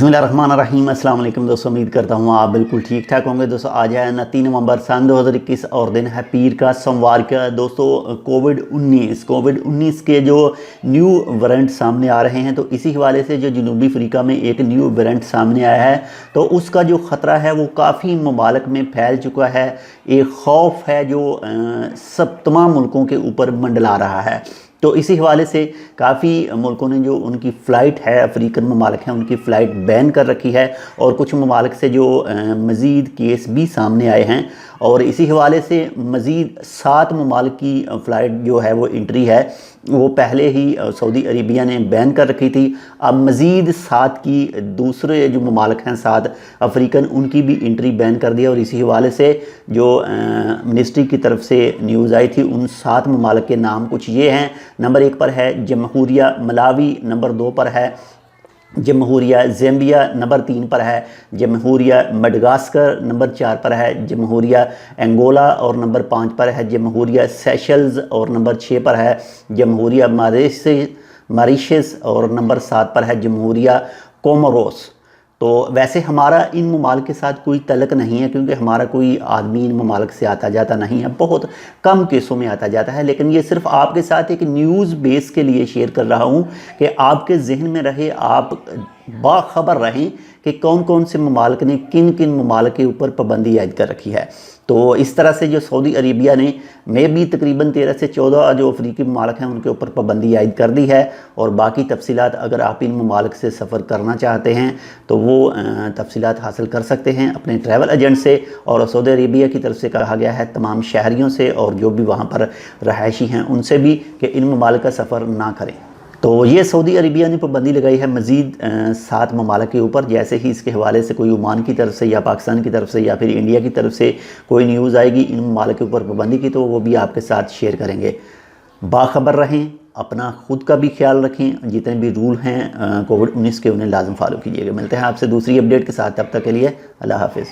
बिस्मिल्लाहिर्रहमानिर्रहीम। अस्सलाम वालेकुम दोस्तों, उम्मीद करता हूँ आप बिल्कुल ठीक ठाक होंगे। दोस्तों आज है 29 नवंबर सन 2021 और दिन है पीर का सोमवार का। दोस्तों कोविड-19 के जो न्यू वेरिएंट सामने आ रहे हैं, तो इसी हवाले से जो जनूबी अफ्रीका में एक न्यू वेरिएंट सामने आया है, तो उसका जो ख़तरा है वो काफ़ी ममालिक में फैल चुका है। एक खौफ है जो सब तमाम मुल्कों के ऊपर मंडला रहा है। तो इसी हवाले से काफ़ी मुल्कों ने जो उनकी फ़्लाइट है, अफ्रीकन ममालिक हैं, उनकी फ़्लाइट बैन कर रखी है और कुछ ममालिक से जो मज़ीद केस भी सामने आए हैं। और इसी हवाले से मज़ीद 7 ममालिक की फ़्लाइट जो है वो एंट्री है, वो पहले ही सऊदी अरेबिया ने बैन कर रखी थी। अब मज़ीद 7 की दूसरे जो ममालिक हैं 7 अफ्रीकन, उनकी भी एंट्री बैन कर दिया। और इसी हवाले से जो मिनिस्ट्री की तरफ से न्यूज़ आई थी, उन 7 ममालिक के नाम कुछ ये हैं। नंबर 1 पर है जमहूरिया मलावी, नंबर 2 पर है जमहूरिया ज़ैम्बिया, नंबर 3 पर है जमहूरिया मडगास्कर, नंबर 4 पर है जमहूरिया अंगोला और नंबर 5 पर है जमहूरिया सेशल्स और नंबर 6 पर है जमहूरिया मॉरिशस और नंबर 7 पर है जमहूरिया कोमोरोस। तो वैसे हमारा इन ममालिक के साथ कोई तल्लक नहीं है, क्योंकि हमारा कोई आदमी इन ममालिक से आता जाता नहीं है, बहुत कम केसों में आता जाता है। लेकिन ये सिर्फ आपके साथ एक न्यूज़ बेस के लिए शेयर कर रहा हूँ कि आपके जहन में रहे, आप बाखबर रहें कि कौन कौन से ममालिक ने किन किन ममालिक के ऊपर पाबंदी आयद कर रखी है। तो इस तरह से जो सऊदी अरेबिया ने में भी तकरीबन 13 से 14 जो अफ्रीकी ममालिक हैं उनके ऊपर पाबंदी आयद कर दी है। और बाकी तफसीलात अगर आप इन ममालिक से सफ़र करना चाहते हैं तो वो तफसीलात हासिल कर सकते हैं अपने ट्रैवल एजेंट से। और सऊदी अरेबिया की तरफ से कहा गया है तमाम शहरियों से और जो भी वहाँ पर रहायशी हैं उनसे भी कि इन ममालिक का सफ़र ना करें। तो ये सऊदी अरेबिया ने पाबंदी लगाई है मज़ीद 7 ममालिक के ऊपर। जैसे ही इसके हवाले से कोई ओमान की तरफ से या पाकिस्तान की तरफ से या फिर इंडिया की तरफ से कोई न्यूज़ आएगी इन ममालिक के ऊपर पाबंदी की, तो वो भी आपके साथ शेयर करेंगे। बाखबर रहें, अपना खुद का भी ख्याल रखें, जितने भी रूल हैं कोविड-19 के उन्हें लाजम फॉलो कीजिएगा। मिलते हैं आपसे दूसरी अपडेट के साथ, तब तक के लिए अल्लाह हाफिज़।